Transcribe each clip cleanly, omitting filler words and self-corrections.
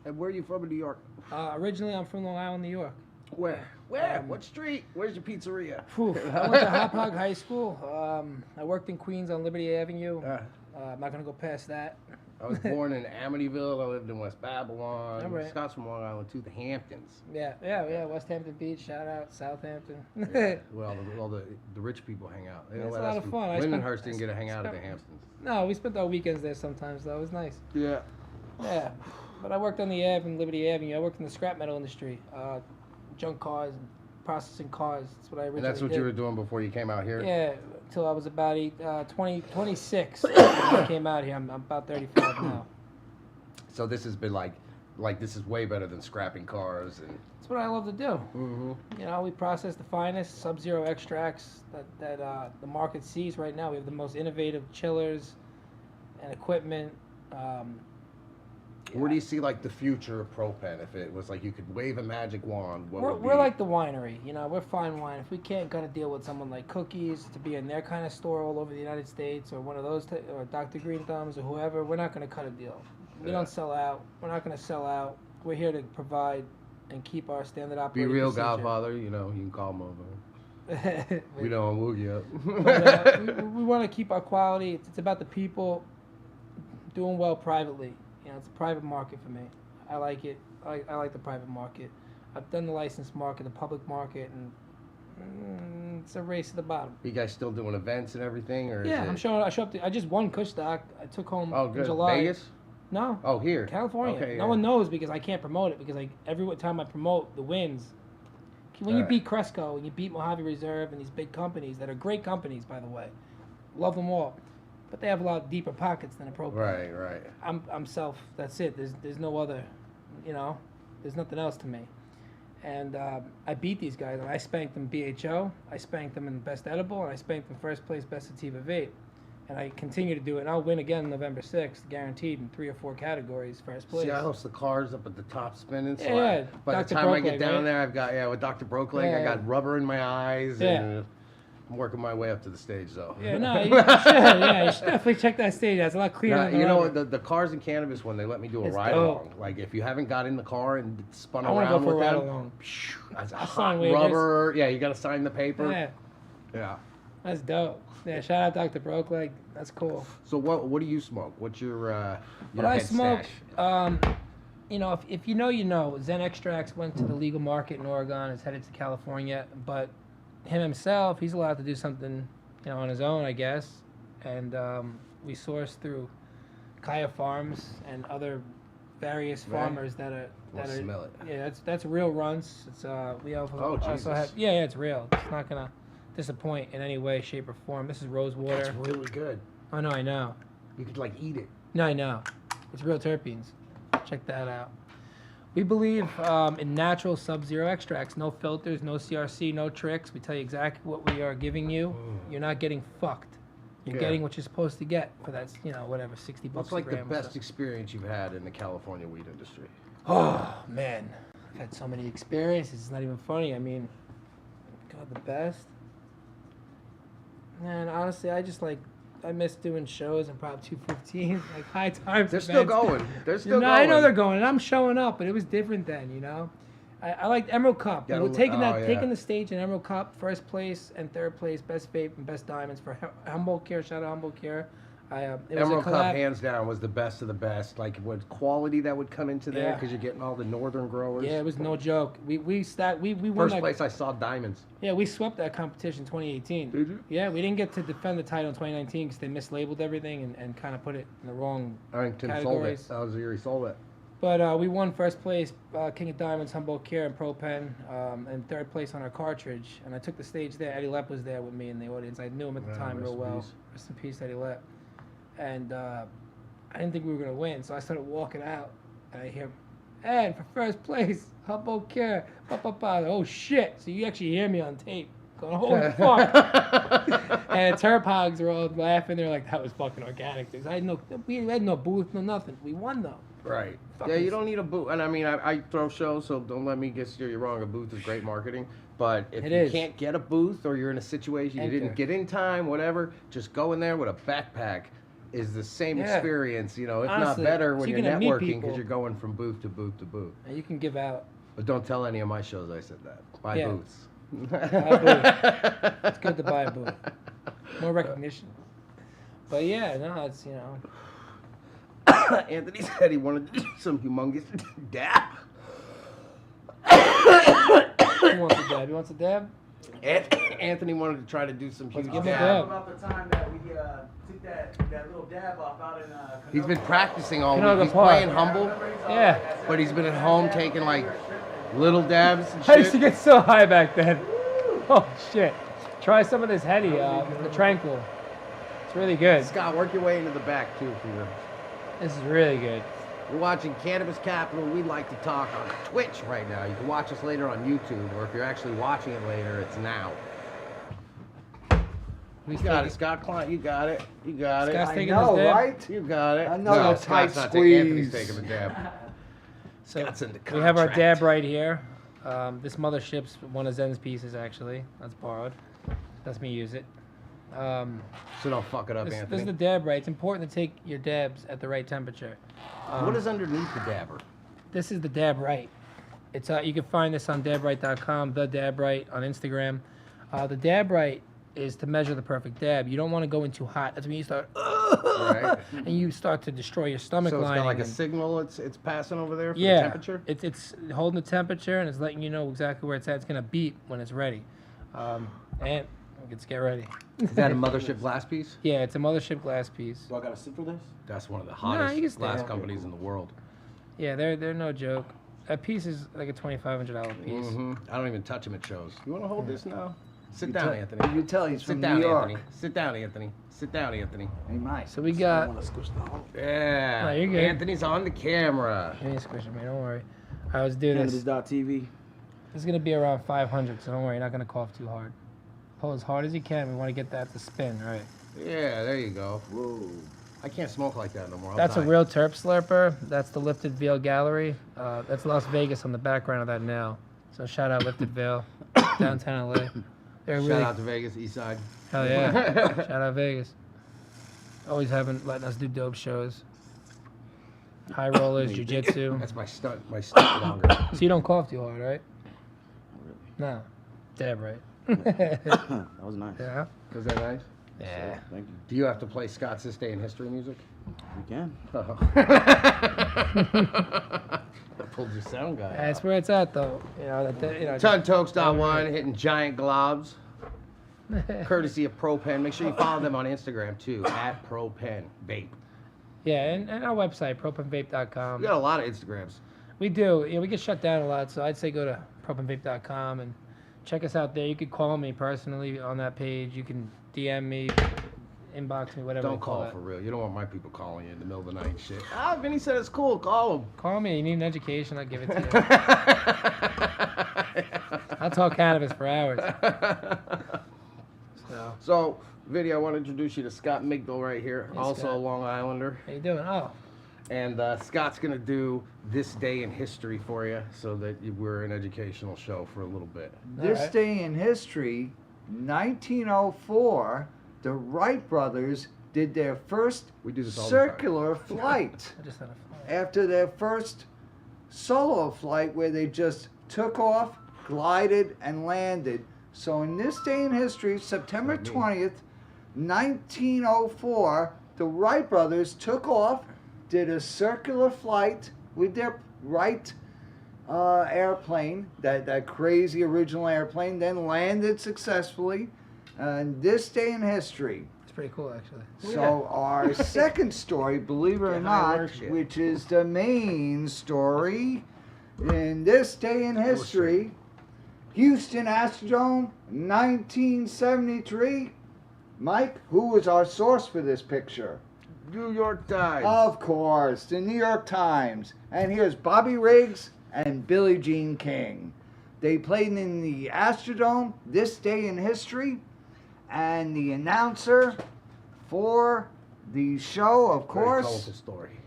And where are you from in New York? Originally, I'm from Long Island, New York. Where? What street? Where's your pizzeria? I went to Hop Hog High School. I worked in Queens on Liberty Avenue. I'm not gonna go past that. I was born in Amityville. I lived in West Babylon. Right. Scott's from Long Island too. The Hamptons. Yeah. West Hampton Beach. Shout out Southampton. Yeah. Well, all the rich people hang out. They It's a lot of fun. Lindenhurst didn't get to hang out at the Hamptons. No, we spent our weekends there sometimes though. It was nice. Yeah. Yeah, but I worked on the Ave and Liberty Avenue. I worked in the scrap metal industry, junk cars, and processing cars. That's what I originally did. And that's what you were doing before you came out here? Yeah, until I was about 26 when I came out here. I'm about 35 now. So this has been like this is way better than scrapping cars and. That's what I love to do. Mm-hmm. You know, we process the finest Sub-Zero extracts that the market sees right now. We have the most innovative chillers and equipment. Where do you see like the future of Propen? If it was like you could wave a magic wand, we're like the winery, you know. We're fine wine. If we can't gotta deal with someone like Cookies to be in their kind of store all over the United States, or one of those, or Dr. Green Thumbs, or whoever, we're not gonna cut a deal. We don't sell out. We're not gonna sell out. We're here to provide and keep our standard operating Be real, procedure. Godfather. You know, you can call him over. We don't woo you up. But, we want to keep our quality. It's about the people doing well privately. You know, it's a private market for me. I like it. I like the private market. I've done the licensed market, the public market, and it's a race to the bottom. You guys still doing events and everything, or yeah, is it... I'm showing. I just won Kushstock. I took home good. in July. Vegas? No. Oh, here. California. Okay, no one knows because I can't promote it because every time I promote the wins. When you beat Cresco and you beat Mojave Reserve and these big companies that are great companies, by the way, love them all, but they have a lot deeper pockets than a Propen. Right. I'm self. That's it. There's no other, you know. There's nothing else to me. And I beat these guys. And I spanked them BHO. I spanked them in Best Edible, and I spanked them first place Best Sativa Vape. And I continue to do it. And I'll win again November 6th, guaranteed in 3 or 4 categories, first place. See, I host the cars up at the top spinning. So Yeah. By Dr. the time I get Brokeleg, down right? there, I've got with Dr. Brokeleg, I got rubber in my eyes, and I'm working my way up to the stage, though. Yeah, no, you should. Yeah, you should definitely check that stage. It's a lot cleaner. Now, than you know, rubber. the cars and cannabis one, they let me do a It's ride dope. along. Like if you haven't got in the car and spun I want to around go for a with ride them, along. that's I'll hot sign waivers. rubber. Yeah, you got to sign the paper. Yeah, that's dope. Yeah, shout out Dr. Brokeleg. That's cool. So what do you smoke? What's your What I head smoke, stash? you know, if you know, you know. Zen Extracts went to the legal market in Oregon. Is headed to California, but him himself, he's allowed to do something, you know, on his own, I guess. And we source through Kaya Farms and other various farmers that are. Smell it. Yeah, that's real runts. It's we also Jesus. have. Yeah, it's real. It's not gonna disappoint in any way, shape, or form. This is rose water. That's really good. Oh no, I know. You could like eat it. No, I know. It's real terpenes. Check that out. We believe in natural Sub-Zero extracts. No filters, no CRC, no tricks. We tell you exactly what we are giving you. You're not getting fucked. You're getting what you're supposed to get for that, you know, whatever, 60 bucks What's like a the gram. best experience you've had in the California weed industry? Oh, man. I've had so many experiences. It's not even funny. I mean, God, the best. Man, honestly, I miss doing shows in Prop 215, like high times. They're still going. They're still going. I know they're going, and I'm showing up, but it was different then, you know. I liked Emerald Cup. Yeah, We were taking yeah. the stage in Emerald Cup, first place and third place, best vape and best diamonds for Humboldt Care. Shout out Humboldt Care. It was Emerald a Cup, collab. hands down, was the best of the best. Like, what quality that would come into there, Yeah. because you're getting all the northern growers. Yeah, it was no joke. We won First that. place I saw diamonds. Yeah, we swept that competition 2018. Did you? Yeah, we didn't get to defend the title in 2019 because they mislabeled everything and kind of put it in the wrong Arrington categories. sold it. I was here, he sold it. But we won first place, King of Diamonds, Humboldt Care, and Propen, and third place on our cartridge. And I took the stage there. Eddie Lepp was there with me in the audience. I knew him at the time rest real in well. peace. Rest in peace, Eddie Lepp. And I didn't think we were going to win, so I started walking out. And I hear, Ed, for first place, Humboldt Care, oh shit. So you actually hear me on tape. Going, holy fuck. And Terp Hogs were all laughing. They're like, that was fucking organic. We had no booth, no nothing. We won though. Right. Yeah, you don't need a booth. And I mean, I throw shows, so don't let me get steer you wrong. A booth is great marketing. But if you can't get a booth or you're in a situation you didn't get in time, whatever, just go in there with a backpack is the same experience, if Honestly, not better, when so you're you're gonna meet networking people. because you're going from booth to booth to booth. And you can give out. But don't tell any of my shows I said that. Buy booths. Buy a booth. It's good to buy a booth. More recognition. But yeah, no, it's, Anthony said he wanted to do some humongous dab. Who wants a dab? You want a dab? Anthony wanted to try to do some huge give him a dab. dab. About the time that we took that little dab off out in He's been practicing all Canoga week. He's Park. playing humble, Yeah. but he's been at home taking like little dabs and I used to shit. get so high back then. Oh, shit. Try some of this Hetty, the Tranquil. It's really good. Scott, work your way into the back too for you. This is really good. You're watching Cannabis Capitol. We like to talk on Twitch right now. You can watch us later on YouTube, or if you're actually watching it later, it's now. You got it, Scott Klein. You got it. You got it. Scott's I taking know, his dab. right? You got it. I know, No, a tight Scott's not taking. Anthony's squeeze. taking the dab. So Scott's in the we have our contract. dab right here. This mothership's one of Zen's pieces, actually. That's borrowed. That's me use it. So don't fuck it up, This Anthony. is the dab right. It's important to take your dabs at the right temperature. What is underneath the dabber? This is the dab right. It's you can find this on dabright.com, the dab right on Instagram. The dab right is to measure the perfect dab. You don't want to go in too hot. That's when you start Right. and you start to destroy your stomach So it's lining. got like a and- signal it's passing over there for the yeah, temperature? it's holding the temperature and it's letting you know exactly where it's at. It's gonna beep when it's ready. And let's get ready. Is that a mothership glass piece? Yeah, it's a mothership glass piece. Do I got to sit for this? That's one of the you hottest can stay. glass Okay, companies in the world. Yeah, they're no joke. That piece is like a $2,500 piece. I don't even touch them at shows. You want to hold this now? Sit You down, tell- Anthony. You tell he's Sit from down, New York. Anthony. Sit down, Anthony. Sit down, Anthony. Hey, Mike. So we I got. want to squish the whole Yeah. No, you're good. Anthony's on the camera. You ain't squishing me, don't worry. All right, let's do this. Cannabis.tv. This is gonna be around 500, so don't worry, you're not gonna cough too hard. Pull as hard as you can. We want to get that to spin, all right? Yeah, there you go. Whoa. I can't smoke like that no more. I'll That's a die. real terp slurper. That's the Lifted Veil Gallery. That's Las Vegas on the background of that now. So shout out Lifted Veil, downtown LA. They're Shout really out to Vegas, East Side. hell yeah. Shout out Vegas. Always letting us do dope shows. High rollers, jujitsu. That's my stunt longer. So you don't cough too hard, right? No. Dab right. That was nice. Yeah. Was that nice? Yeah. Thank you. Do you have to play Scott's This Day in History music? We can. I pulled your sound guy. That's where it's at, though. You know, Tuntokes.1 hitting giant globs. Courtesy of Propen. Make sure you follow them on Instagram too, at Propen Vape. Yeah, and our website, propanvape.com. We got a lot of Instagrams. We do. Yeah, we get shut down a lot, so I'd say go to propanvape.com and check us out there. You could call me personally on that page. You can DM me, inbox me, whatever. Don't you call call it. for real. You don't want my people calling you in the middle of the night and shit. Ah, Vinny said it's cool. Call him. Call me. You need an education, I'll give it to you. I'll talk cannabis for hours. So, Vinny, I want to introduce you to Scott Migdal right here, Hey, also Scott. a Long Islander. How you doing? Oh, And Scott's going to do This Day in History for you so that we're an educational show for a little bit. This Alright. day in history, 1904, the Wright brothers did their first We do this all the time. circular flight. I just had a phone. After their first solo flight where they just took off, glided, and landed. So in this day in history, September 20th, 1904, the Wright brothers took off, did a circular flight with their Wright airplane, that crazy original airplane, then landed successfully. And this day in history. It's pretty cool, actually. So our second story, believe it or Get high not, alert shit. which is the main story, in this day in history, Houston Astrodome, 1973. Mike, who was our source for this picture? New York Times. Of course, the New York Times. And here's Bobby Riggs and Billie Jean King. They played in the Astrodome, this day in history. And the announcer for the show, of Very course, colorful story.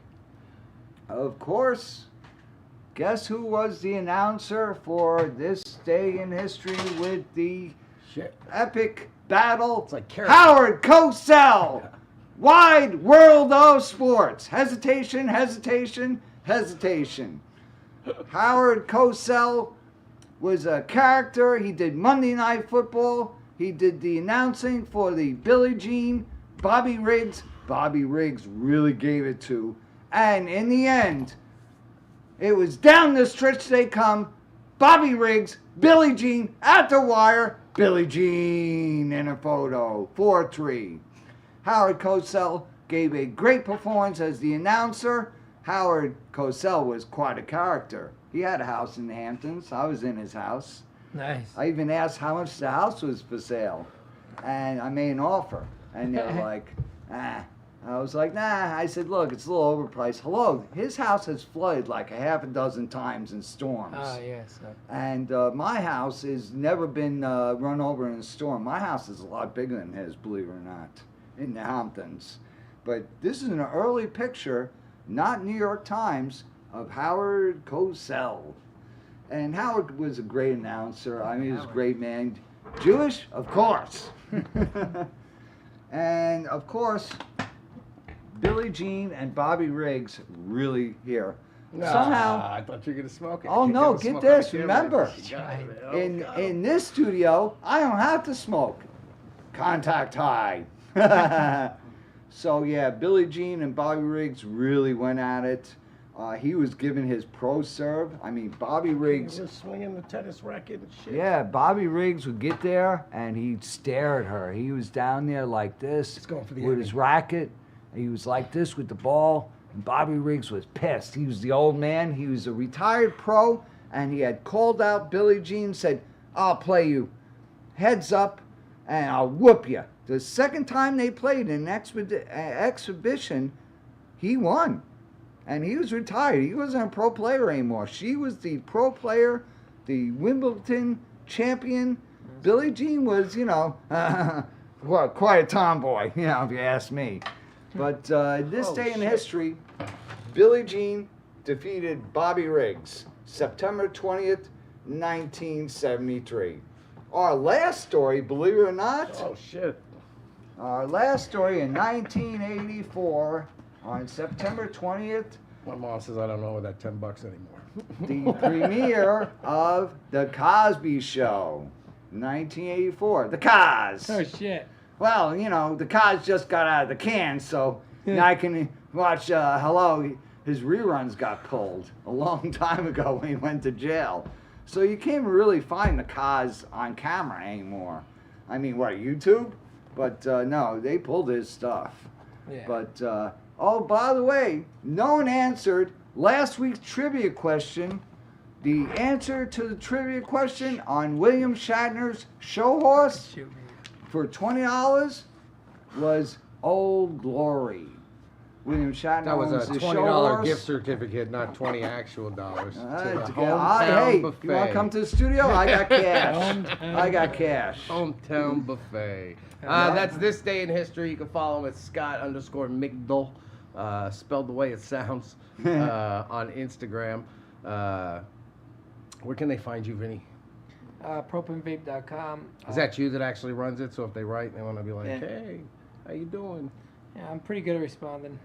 guess who was the announcer for this day in history with the Shit. epic battle? It's like carrot. Howard Cosell. wide world of sports. Hesitation, hesitation, hesitation. Howard Cosell was a character. He did Monday Night Football. He did the announcing for the Billie Jean, Bobby Riggs. Bobby Riggs really gave it to. And in the end, it was down the stretch they come. Bobby Riggs, Billie Jean at the wire. Billie Jean in a photo. 4-3. Howard Cosell gave a great performance as the announcer. Howard Cosell was quite a character. He had a house in the Hamptons. I was in his house. Nice. I even asked how much the house was for sale. And I made an offer. And they were like, ah. I was like, nah. I said, look, it's a little overpriced. Hello, his house has flooded like a half a dozen times in storms. Oh, yes. And my house has never been run over in a storm. My house is a lot bigger than his, believe it or not, in the Hamptons. But this is an early picture, not New York Times, of Howard Cosell. And Howard was a great announcer. I mean, he was a great man. Jewish? Of course. And, of course, Billie Jean and Bobby Riggs really here. Somehow. I thought you were going to smoke it. Oh, no, get this. Remember, Oh, in this studio, I don't have to smoke. Contact high. So, yeah, Billie Jean and Bobby Riggs really went at it. He was giving his pro serve. I mean, Bobby Riggs. He was swinging the tennis racket and shit. Yeah, Bobby Riggs would get there and he'd stare at her. He was down there like this He's going for the with his racket. He was like this with the ball. And Bobby Riggs was pissed. He was the old man. He was a retired pro. And he had called out Billie Jean, said, I'll play you heads up and I'll whoop you. The second time they played in an exhibition, he won. And he was retired. He wasn't a pro player anymore. She was the pro player, the Wimbledon champion. Billie Jean was, well, quite a tomboy, if you ask me. But this day in history, Billie Jean defeated Bobby Riggs, September 20th, 1973. Our last story, believe it or not. Oh, shit. Our last story in 1984. On September 20th, My mom says I don't know that $10 anymore. the premiere of The Cosby Show, 1984. The Cos. Oh, shit. Well, the Cos just got out of the can, so now I can watch, his reruns got pulled a long time ago when he went to jail. So you can't really find the Cos on camera anymore. I mean, what, YouTube? But no, they pulled his stuff. Yeah. But, oh, by the way, no one answered last week's trivia question. The answer to the trivia question on William Shatner's show horse Shoot me. for $20 was Old Glory. William Shatner That was owns a the show $20 horse. gift certificate, not 20 actual dollars. To the get- hey, buffet. you want to come to the studio? I got cash. I got cash. Hometown buffet. Right. That's this day in history. You can follow him at Scott_Migdal, spelled the way it sounds, on Instagram. Where can they find you, Vinny? Propanvape.com. Is that you that actually runs it? So if they write, they want to be like, Yeah. hey, how you doing? Yeah, I'm pretty good at responding.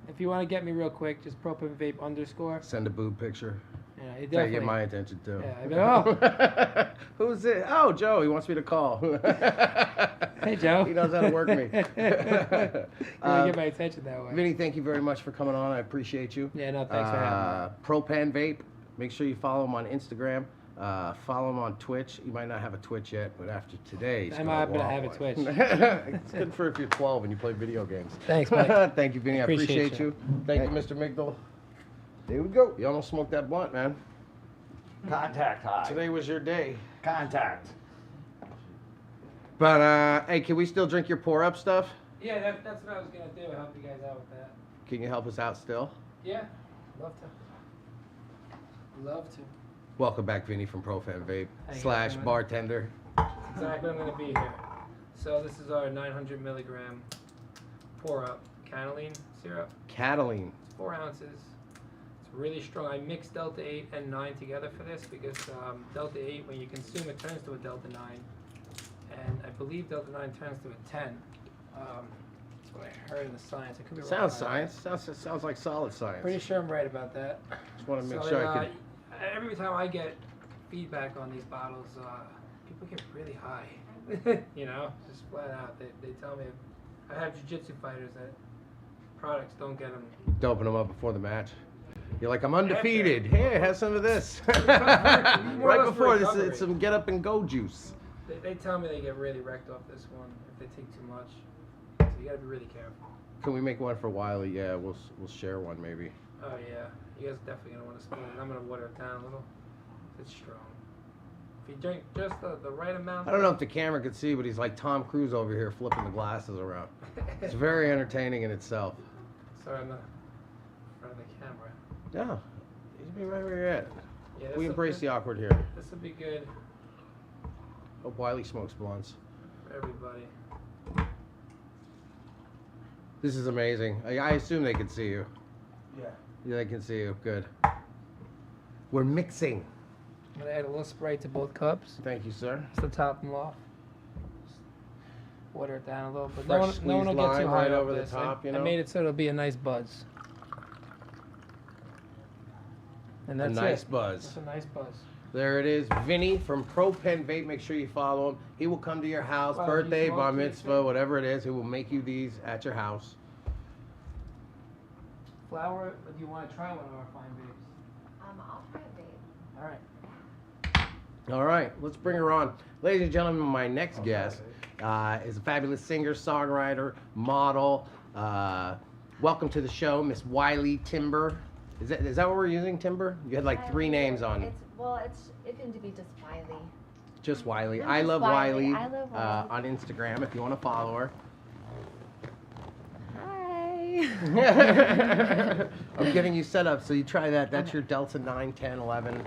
If you want to get me real quick, just propanvape_. Send a boob picture. Yeah, it Try to definitely. get my attention too. Yeah, I'd be like, Who's it? Oh, Joe. He wants me to call. Hey, Joe. He knows how to work me. You want to get my attention that way. Vinny, thank you very much for coming on. I appreciate you. Yeah, no, thanks for having me. Propan Vape. Make sure you follow him on Instagram. Follow him on Twitch. You might not have a Twitch yet, but after today, I might have a Twitch. It's good for if you're 12 and you play video games. Thanks, Mike. Thank you, Vinny. I appreciate you. Thank you, Mr. Migdal. There we go. You almost smoked that blunt, man. Contact high. Today was your day. Contact. But, hey, can we still drink your pour up stuff? Yeah, that's what I was going to do. Help you guys out with that. Can you help us out still? Yeah, love to. Love to. Welcome back, Vinny from Propan Vape Hey, / man. bartender. That's exactly what I'm going to be here. So this is our 900 milligram pour up cannellini syrup. Cataline. It's 4 ounces. It's really strong. I mixed Delta 8 and 9 together for this because Delta 8, when you consume it, turns to a Delta 9. And I believe Delta 9 turns to a 10. That's what I heard in the science. I could be wrong. Sounds about that. science. Sounds like solid science. Pretty sure I'm right about that. Just want to make So sure then, I could. every time I get feedback on these bottles, people get really high. You know, just flat out. They tell me I have jiu-jitsu fighters that products don't get them. Doping them up before the match. You're like, I'm undefeated. Hey, have some of this. More or Right less before this, recovery. it's some get up and go juice. They tell me they get really wrecked off this one if they take too much. So you gotta be really careful. Can we make one for Whyllie? Yeah, we'll share one maybe. Oh yeah, you guys definitely gonna want to spoon it. I'm gonna water it down a little. It's strong. If you drink just the right amount. I don't know if the camera could see, but he's like Tom Cruise over here flipping the glasses around. It's very entertaining in itself. Sorry, I'm not in front of the camera. Yeah, he's be right where you're at. Yeah, We this'll embrace be- the awkward here. This would be good Hope Whyllie smokes blunts. for everybody. This is amazing. I assume they can see you. Yeah. Yeah, they can see you. Good. We're mixing. I'm gonna add a little Sprite to both cups. Thank you, sir. Just to top them off. Just water it down a little, but Fresh no one will squeezed get too lime high right off over the this. top, you I know? made it so it'll be a nice buzz. And A that's nice it. buzz. It's a nice buzz. There it is. Vinny from Propen Vape. Make sure you follow him. He will come to your house, Wow, birthday, you smoke bar these mitzvah, things? whatever it is. He will make you these at your house. Flower, or do you want to try one of our fine vapes? I'll try it, babe. All right. All right, let's bring her on. Ladies and gentlemen, my next guest is a fabulous singer, songwriter, model. Welcome to the show, Miss Whyllie Timber. Is that what we're using, Timber? You had like three names on. It can be just Whyllie. Just Whyllie. I'm I just love Whyllie. Whyllie. I love Whyllie. On Instagram if you want to follow her. Hi. I'm getting you set up, so you try that. That's your Delta 9, 10, 11.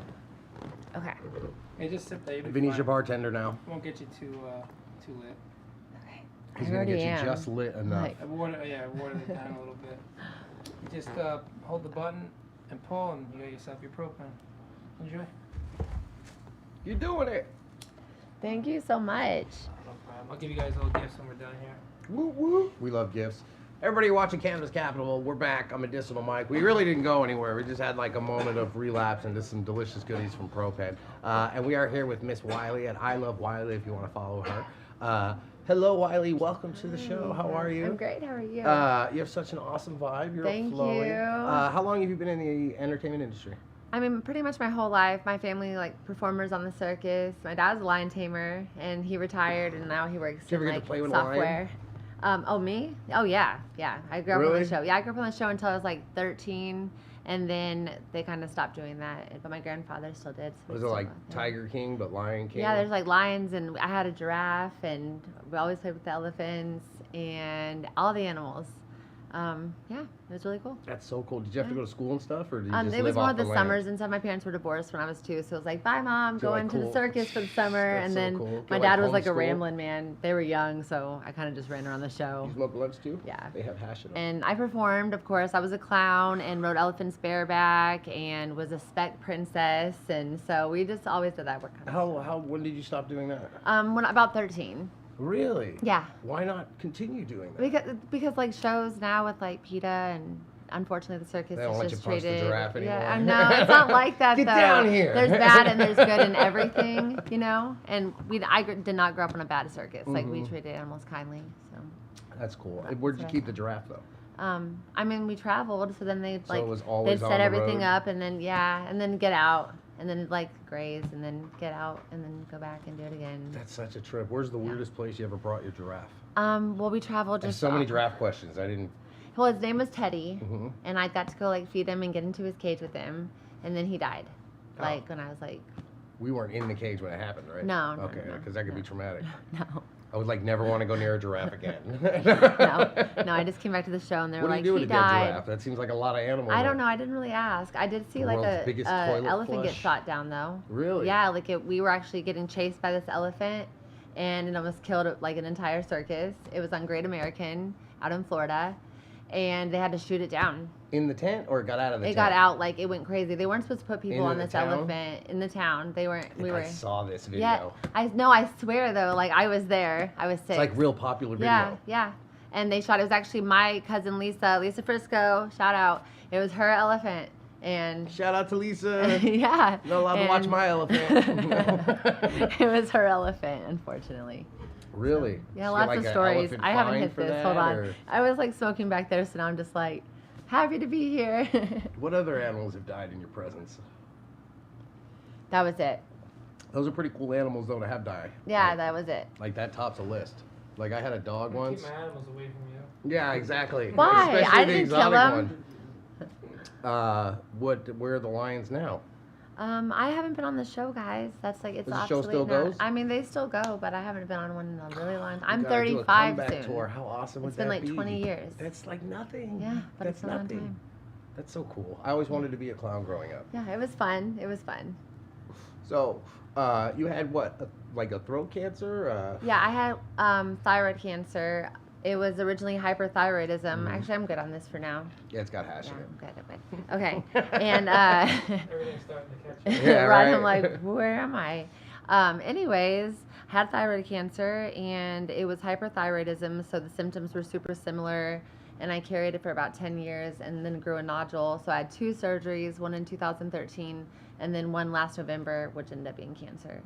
Okay. Hey, just sit there. You'll be Vinny's fine. your bartender now. Won't get you too lit. Okay. He's I gonna already get you am. just lit enough. Like- I watered it down a little bit. You just hold the button and pull, and you got yourself your propane. Enjoy. You're doing it. Thank you so much. No problem. I'll give you guys a little gift when we're done here. Woo woo. We love gifts. Everybody watching Cannabis Capitol, we're back. I'm Medicinal Mike. We really didn't go anywhere. We just had like a moment of relapse into some delicious goodies from Propen. And we are here with Miss Whyllie at I Love Whyllie if you want to follow her. Hello, Whyllie. Welcome to the show. How are you? I'm great. How are you? You have such an awesome vibe. You're Thank flowing. you. How long have you been in the entertainment industry? I mean, pretty much my whole life. My family, like, performers on the circus. My dad's a lion tamer, and he retired, and now he works Did you ever in, get to like, play with a lion? software. Oh, me? Oh, yeah. Yeah. I grew up on Really? the show. Yeah, I grew up on the show until I was, like, 13, and then they kind of stopped doing that. But my grandfather still did. So we Was it still like go out there. Tiger King, but Lion King? Yeah, there's, like, lions, and I had a giraffe, and we always played with the elephants, and all the animals. Yeah, it was really cool. That's so cool. Did you have to go to school and stuff, or did you just It live was more off of the land? summers and stuff. My parents were divorced when I was 2, so it was like, bye, Mom, So, like, going to cool. the circus for the summer. That's And so then cool. my Get, dad like, was like a homeschool? rambling man. They were young, so I kind of just ran around the show. You smoke blunts too? Yeah. They have hash it up. And I performed, of course. I was a clown and rode elephants bareback and was a spec princess. And so we just always did that work. When did you stop doing that? When about 13. Really? Yeah. Why not continue doing that? Because like shows now with like PETA and unfortunately the circus They don't is let just you punch the treated. giraffe Yeah, anymore. no, it's not like that Get though. down here. There's bad and there's good in everything, you know. And did not grow up in a bad circus. Like we treated animals kindly. So. That's cool. Where'd you what I keep the giraffe though? I mean, we traveled, so then they'd So like it was always they'd on set the everything road? up, and then and then get out, and then like graze, and then get out, and then go back and do it again. That's such a trip. Where's the weirdest place you ever brought your giraffe? Well, we traveled There's just. so many giraffe questions. I didn't. Well, his name was Teddy, Mhm. and I got to go like feed him and get into his cage with him, and then he died, Oh. like when I was like, We weren't in the cage when it happened, right? No, no, Okay, no, because that could be no. traumatic. no, I would like never want to go near a giraffe again. no. I just came back to the show, and they were What do like, you do he with a dead died. giraffe? That seems like a lot of animals. I don't know. I didn't really ask. I did see The like world's a biggest toilet elephant get flush? shot down though. Really? Yeah, like we were actually getting chased by this elephant, and it almost killed like an entire circus. It was on Great American out in Florida, and they had to shoot it down. In the tent, or it got out of the tent? It got out, like it went crazy. They weren't supposed to put people In on the this town? elephant in the town. They weren't. We were. I saw this video. Yeah, I swear though, like I was there. I was 6. It's like real popular video. Yeah, yeah. and they shot. It was actually my cousin Lisa Frisco. Shout out. It was her elephant, and Shout out to Lisa. yeah. Not allowed to watch and- my elephant. It was her elephant, unfortunately. Really? Yeah, She lots got, of an stories. elephant I haven't fine hit for this. that, Hold on. or- I was like smoking back there, so now I'm just like happy to be here. What other animals have died in your presence? That was it. Those are pretty cool animals, though, to have die. Yeah, Like, that was it. like that tops a list. Like I had a dog once. Keep my animals away from you. Yeah, exactly. Why? Especially I the didn't kill exotic them. one. Where are the lions now? I haven't been on the show, guys. That's like it's Does the show obsolete still now. goes? I mean, they still go, but I haven't been on one in a really long time. I'm You gotta do a 35 comeback soon. tour. How awesome would It's been that like be? 20 years. That's like nothing. Yeah, but That's it's a long nothing. time. That's so cool. I always wanted to be a clown growing up. Yeah, it was fun. It was fun. So, you had what? Like a throat cancer? Yeah, I had thyroid cancer. It was originally hyperthyroidism. Actually, I'm good on this for now. Yeah, it's got hash Yeah, in it. I'm good. Okay. And Everything's starting to catch up. Yeah, right, I'm right. like, where am I? Anyways, had thyroid cancer, and it was hyperthyroidism, so the symptoms were super similar, and I carried it for about 10 years, and then grew a nodule. So I had 2 surgeries, one in 2013, and then one last November, which ended up being cancer.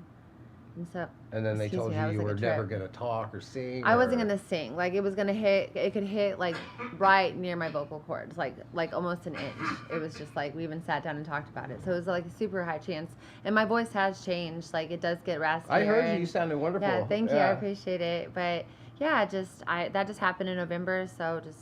And so And then they excuse told me, that you was you like were a never trip. going to talk or sing. I wasn't or- gonna sing. Like it was gonna hit. It could hit like right near my vocal cords, like almost an inch. It was just like we even sat down and talked about it. So it was like a super high chance. And my voice has changed. Like it does get raspy. I heard you. You sounded wonderful. Yeah, thank you. I Yeah. appreciate it. But yeah, that just happened in November. So just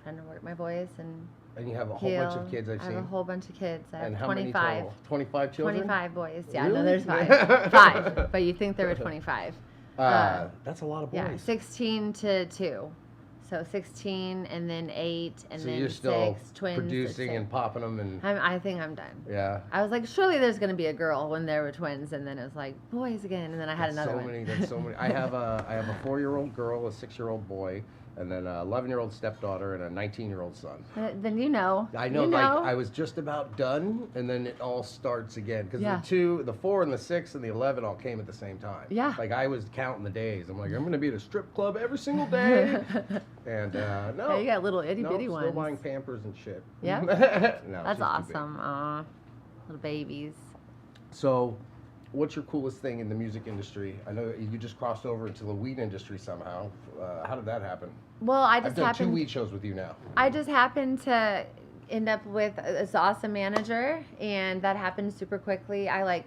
trying to work my voice and And you have a whole heal. bunch of kids I've I have seen. a whole bunch of kids. I And have how 25. many total? 25 children? 25 boys. Yeah, no, Really? there's 5. 5. But you think there were 25. That's a lot of boys. Yeah, 16 to 2. So 16 and then 8 and so then you're still 6 twins. producing and popping them and I think I'm done. yeah. I was like, surely there's going to be a girl when there were twins, and then it was like boys again, and then I had That's another so one. many. That's so many. I have a 4-year-old girl, a 6-year-old boy, and then a 11-year-old stepdaughter and a 19-year-old son. Then you know. I know, You like know. I was just about done, and then it all starts again because Yeah. the 4 and the 6 and the 11 all came at the same time. Yeah. Like I was counting the days. I'm like, I'm gonna be at a strip club every single day, and no, Yeah, you got little itty no, bitty still ones. buying Pampers and shit. Yeah? No, That's she's too big. awesome. Aw, little babies. So, what's your coolest thing in the music industry? I know you just crossed over into the weed industry somehow. How did that happen? Well, I I've just done 2 happened. weed shows with you now. I just happened to end up with this awesome manager, and that happened super quickly. I like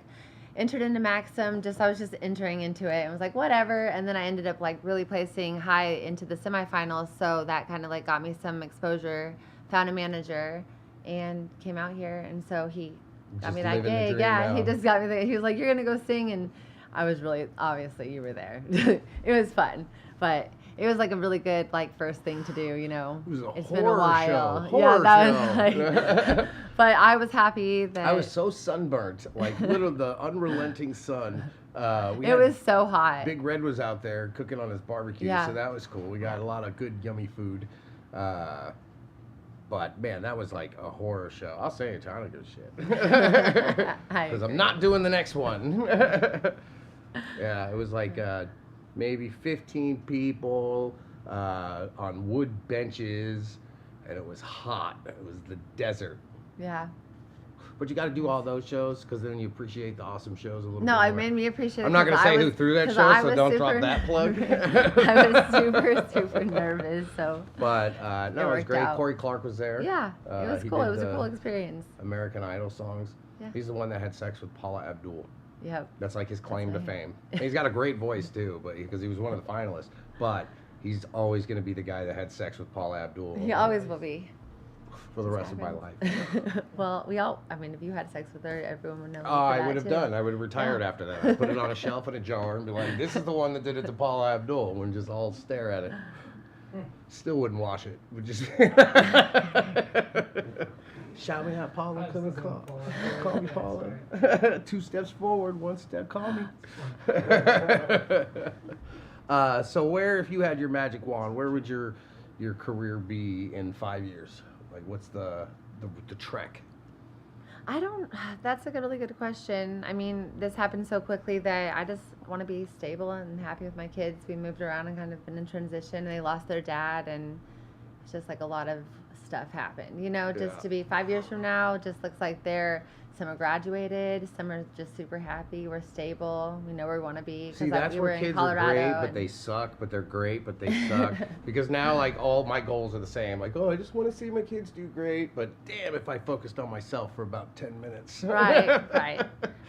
entered into Maxim, I was just entering into it and was like, whatever. And then I ended up like really placing high into the semifinals. So that kind of like got me some exposure, found a manager, and came out here. And so he got Just me that living the gig. dream Yeah, he now. just got me he was like, you're going to go sing. And I was really, obviously you were there. It was fun, but it was like a really good like first thing to do, you know. It was a It's horror been a while. show. Horror yeah, that show. was like but I was happy that I was so sunburnt, like literally the unrelenting sun. We it had was so hot. Big Red was out there cooking on his barbecue, Yeah. so that was cool. We got a lot of good, yummy food. But man, that was like a horror show. I'll say it, I don't give a shit. I Because I'm agree. not doing the next one. Yeah, it was like maybe 15 people on wood benches, and it was hot. It was the desert. Yeah. But you got to do all those shows because then you appreciate the awesome shows a little No, bit it more. made me appreciate it. I'm not going to 'cause I say who was- threw that 'cause show, I so was don't super- drop that plug. I was super nervous, so But no, it was worked great. out. Corey Clark was there. yeah, it was he cool. It did was a the cool experience. American Idol songs. Yeah. He's the one that had sex with Paula Abdul. Yep. That's like his claim to right. fame. And he's got a great voice too, but because he was one of the finalists. But he's always going to be the guy that had sex with Paula Abdul He always will be. for the rest of my life. Well, I mean, if you had sex with her, everyone would know. Oh, I would have done. I would have retired Yeah. after that. I'd put it on a shelf in a jar and be like, "This is the one that did it to Paula Abdul." And just all stare at it. Still wouldn't wash it. Would just shout me out, Paula. Come and call me, Paula. 2 steps forward, 1 step. Call me. So where, if you had your magic wand, where would your career be in 5 years? Like, what's the trek? That's a really good question. I mean, this happened so quickly that I just want to be stable and happy with my kids. We moved around and kind of been in transition. And they lost their dad, and it's just like a lot of stuff happened. You know, just to be 5 years from now, it just looks like some are graduated, some are just super happy. We're stable. We know where we want to be. See, that's where kids are great, but they suck, but they're great, but they suck. Because now, like, all my goals are the same. Like, oh, I just want to see my kids do great, but damn, if I focused on myself for about 10 minutes. Right.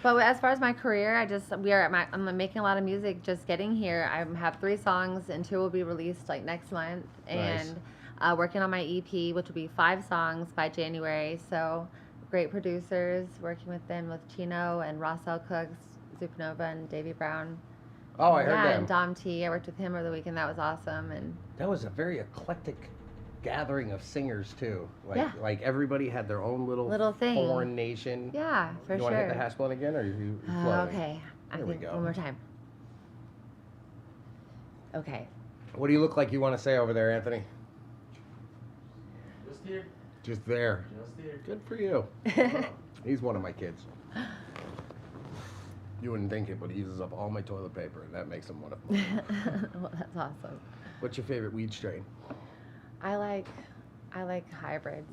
But as far as my career, I'm making a lot of music just getting here. I have 3 songs, and 2 will be released, like, next month. Nice. And working on my EP, which will be 5 songs by January. So great producers, working with them, with Chino and Rossell Cooks, Supernova and Davey Brown. Oh, I heard them. And Dom T. I worked with him over the weekend. That was awesome. And that was a very eclectic gathering of singers too. Like everybody had their own little thing. Foreign nation. Yeah, for sure. You want to hit the hash blunt again, or are you flowing? Okay. There we go. One more time. Okay. What do you look like you want to say over there, Anthony? Just here. Just there. Just here. Good for you. He's one of my kids. You wouldn't think it, but he uses up all my toilet paper, and that makes him one of them. Well, that's awesome. What's your favorite weed strain? I like hybrids.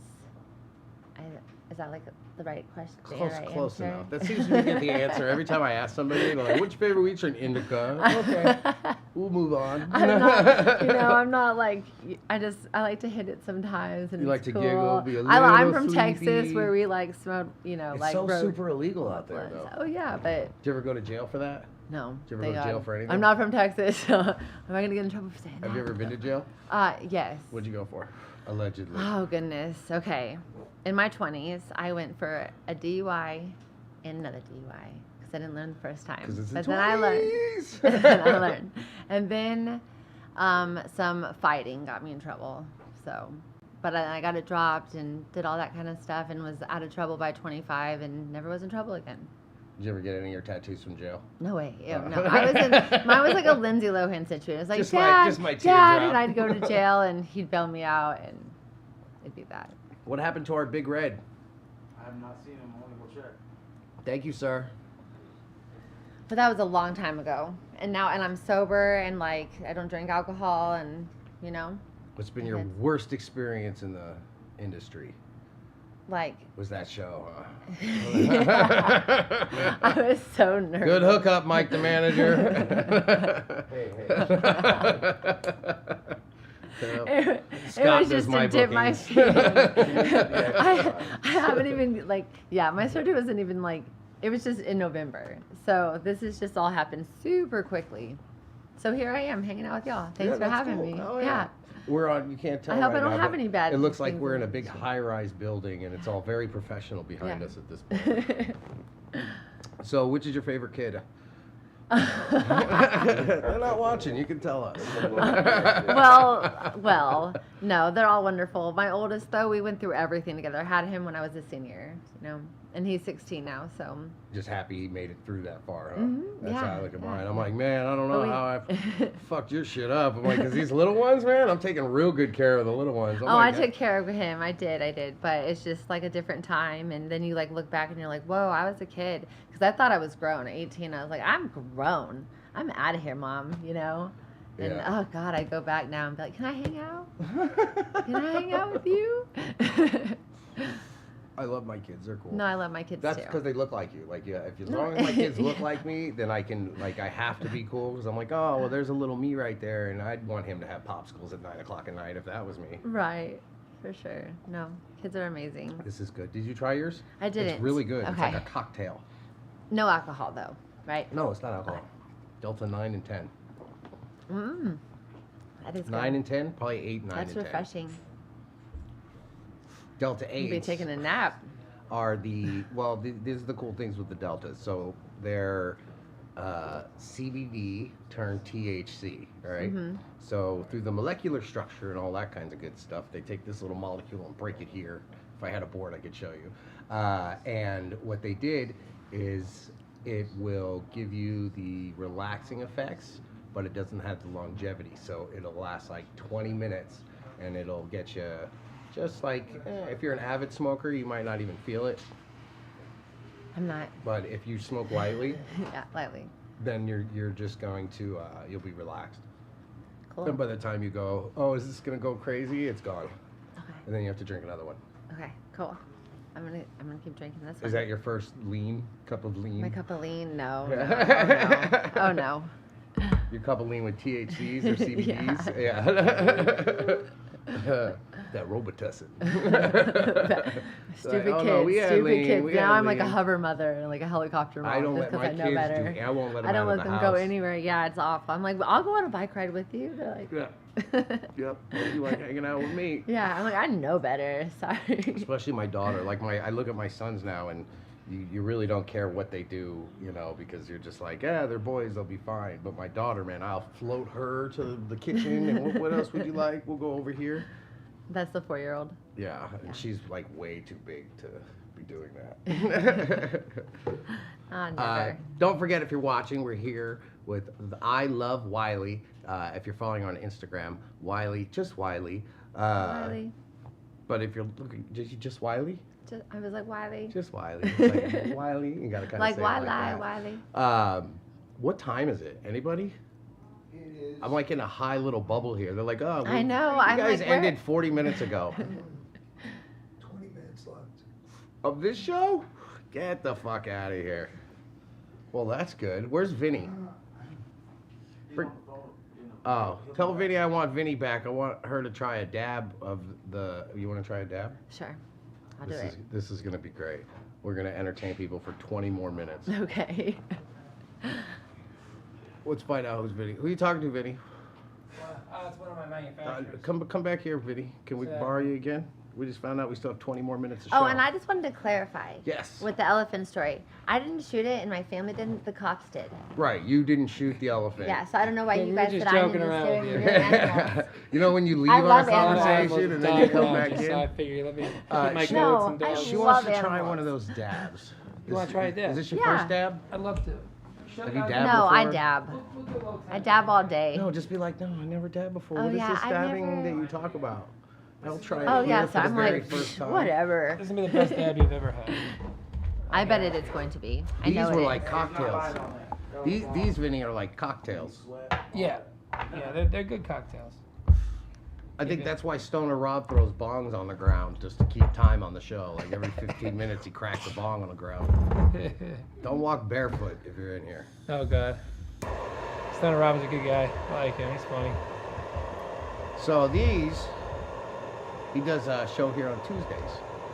Is that like the right question? Close enough. That seems to get the answer every time I ask somebody. They're like, "What's your favorite weed strain?" Indica. Okay, we'll move on. I'm not like I like to hit it sometimes, and you like it's to cool. giggle, be a little I'm from sleepy. Texas, where we like smoke. It's like so road super illegal out there, blunts. though. Oh yeah, but Did you ever go to jail for that? no. Did you ever go to jail for anything? I'm not from Texas. So am I gonna get in trouble for saying that? Have you ever been to jail? Yes. What'd you go for? Allegedly. Oh goodness. Okay. In my 20s, I went for a DUI and another DUI because I didn't learn the first time. Because it's but the then I 20s. learned. And then some fighting got me in trouble. So, but I got it dropped and did all that kind of stuff and was out of trouble by 25 and never was in trouble again. Did you ever get any of your tattoos from jail? No way. Ew, no. Mine was like a Lindsay Lohan situation. It was like, Just Dad, my Dad, teardrop. and I'd go to jail and he'd bail me out and it'd be that. What happened to our Big Red? I have not seen him. I want to go check. Thank you, sir. But that was a long time ago. And I'm sober and like I don't drink alcohol and What's been your worst experience in the industry? like Was that show, huh? I was so nervous. Good hookup, Mike the manager. It Scott was does just my to dip my bookings. feet. I haven't even my surgery wasn't even it was just in November. So this has just all happened super quickly. So here I am hanging out with y'all. Thanks for that's having cool. me. Oh, yeah. We're on, you can't tell I hope right I don't now, have but any bad it looks like things we're in in a the big picture. high-rise building, and it's all very professional behind Yeah. us at this point. So, which is your favorite kid? They're not watching. You can tell us. well, no, they're all wonderful. My oldest, though, we went through everything together. I had him when I was a senior, and he's 16 now, so. Just happy he made it through that far, huh? Mhm, That's yeah, how I look at mine. yeah. I'm like, man, I don't know But how I fucked your shit up. I'm like, because these little ones, man, I'm taking real good care of the little ones. I took care of him. I did. But it's just like a different time. And then you look back and you're like, whoa, I was a kid. Because I thought I was grown at 18. I was like, I'm grown. I'm out of here, Mom, And Yeah. oh, God, I go back now and be like, can I hang out? Can I hang out with you? I love my kids. They're cool. No, I love my kids That's too. because they look like you. Like, yeah, if as No. long as my kids look like me, then I can, I have to be cool. Because I'm like, oh, well, there's a little me right there. And I'd want him to have popsicles at 9 o'clock at night if that was me. Right. For sure. No, kids are amazing. This is good. Did you try yours? I didn't. It's really good. It's Okay. like a cocktail. No alcohol, though, right? No, it's not alcohol. Delta 9 and 10. That is good. 9 and 10? Probably 8, 9, That's and 10. refreshing. Delta You'll 8 be taking a nap. are these are the cool things with the deltas. So they're CBD turned THC, right? Mhm. So through the molecular structure and all that kinds of good stuff, they take this little molecule and break it here. If I had a board, I could show you. And what they did is it will give you the relaxing effects, but it doesn't have the longevity. So it'll last like 20 minutes, and it'll get you just like, if you're an avid smoker, you might not even feel it. I'm not. But if you smoke lightly, Yeah, lightly. then you're just going to you'll be relaxed. Cool. And by the time you go, oh, is this gonna go crazy? It's gone, Okay. and then you have to drink another one. Okay. Cool. I'm gonna keep drinking this one. Is that your first cup of lean? My cup of lean? No. Yeah. Oh no. Your cup of lean with THCs or CBDs? Yeah. That Robitussin. Stupid oh, no, we kids. had Stupid lean, kids. we Now had I'm like a lean. hover mother and like a helicopter mom. I don't just let 'cause my I know kids better. do. I won't let them I don't out let of the them go house. anywhere. Yeah, it's awful. I'm like, well, I'll go on a bike ride with you. They're like, Yeah. Yep. You like hanging out with me. yeah. I'm like, I know better. Sorry. Especially my daughter. Like I look at my sons now, and you really don't care what they do, you know, because you're just like, yeah, they're boys, they'll be fine. But my daughter, man, I'll float her to the kitchen, and what else would you like? We'll go over here. That's the 4-year-old. Yeah, and she's like way too big to be doing that. Never. Don't forget, if you're watching, we're here with I Love Whyllie. If you're following her on Instagram, Whyllie, just Whyllie. Whyllie. But if you're looking, did you just Whyllie? I was like, Whyllie. Just Whyllie. It's like, Whyllie. You gotta kind of Like say it Whyllie, like that. Whyllie. What time is it? Anybody? It is. I'm like in a high little bubble here. They're like, oh, I know, You I'm guys like, where- ended 40 minutes ago. 20 minutes left. Of this show? Get the fuck out of here. Well, that's good. Where's Vinny? He's on the phone. Oh, tell Vinny I want Vinny back. I want her to try a dab of the. You want to try a dab? Sure. I'll do it. This is gonna be great. We're gonna entertain people for 20 more minutes. Okay. Let's find out who's Vinny. Who are you talking to, Vinny? It's one of my manufacturers. Come back here, Vinny. Can we Sure. borrow you again? We just found out we still have 20 more minutes to show. Oh, and I just wanted to clarify. Yes. With the elephant story. I didn't shoot it and my family didn't. The cops did. Right, you didn't shoot the elephant. Yeah, so I don't know why Yeah, you we guys were said just I joking needed to around scare with you. you. You're animals. You know when you leave I on a love animals. conversation and then you come back So I in? figured, let me keep Uh, my she- goats No, and I dogs. She love wants to try animals. one of those dabs. You wanna try a dab? Is this your Yeah. first dab? I'd love to. Have you dabbed No, I before? dab. We'll do a little I test. dab all day. No, just be like, no, I never dabbed before. Oh, What is yeah, this I dabbing never- that you talk about? I'll try it Oh here yeah, for so the I'm very like, first time. whatever. This is gonna be the best dab you've ever had. I bet it is going to be. I These know were it like is. cocktails. These Vinny are like cocktails. Yeah, they're good cocktails. I think that's why Stoner Rob throws bongs on the ground just to keep time on the show. Like every 15 minutes he cracks a bong on the ground. Don't walk barefoot if you're in here. Oh god. Stoner Rob is a good guy. I like him. He's funny. So he does a show here on Tuesdays.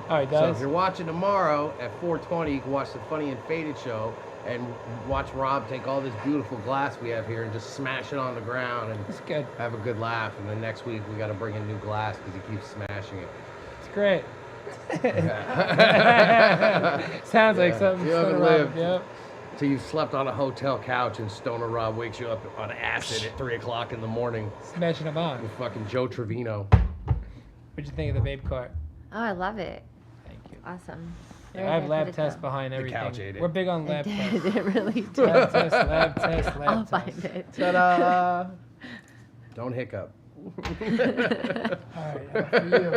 Oh, he So does? if you're watching tomorrow at 4:20, you can watch the Funny and Faded show and watch Rob take all this beautiful glass we have here and just smash it on the ground and It's good. have a good laugh. And then next week we got to bring in new glass because he keeps smashing it. It's great. Yeah. Sounds like Yeah. something. You haven't Stoner Rob- lived. Yep. So you slept on a hotel couch and Stoner Rob wakes you up on acid at 3 o'clock in the morning Smashing them on. with fucking Joe Trevino. What'd you think of the vape cart? Oh, I love it. Thank you. Awesome. Yeah, I have lab tests behind The everything. couch ate it. We're big on It lab did. tests. It really did. Lab test, lab test, lab I'll test. find it. Ta-da! Don't hiccup. All right, for you,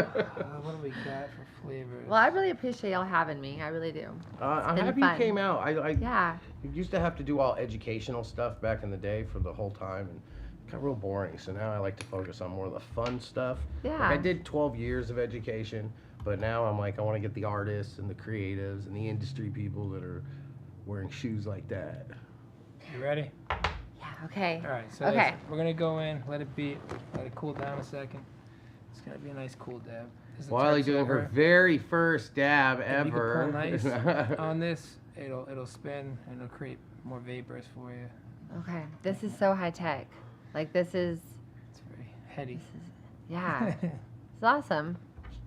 what do we got for flavors? Well, I really appreciate y'all having me. I really do. I'm been happy fun. you came out. I Yeah. used to have to do all educational stuff back in the day for the whole time, and it got real boring. So now I like to focus on more of the fun stuff. Like, Yeah. I did 12 years of education, but now I'm like, I want to get the artists and the creatives and the industry people that are wearing shoes like that. You ready? Yeah. Okay. All right, so Okay. this- we're gonna go in, let it beat, let it cool down a second. It's gonna be a nice cool dab. This is the Whyllie Turk's doing her over. very first dab If you could ever. pull nice on this, it'll spin and it'll create more vapors for you. Okay. This is so high tech. Like this is. It's very heady. Yeah. It's awesome.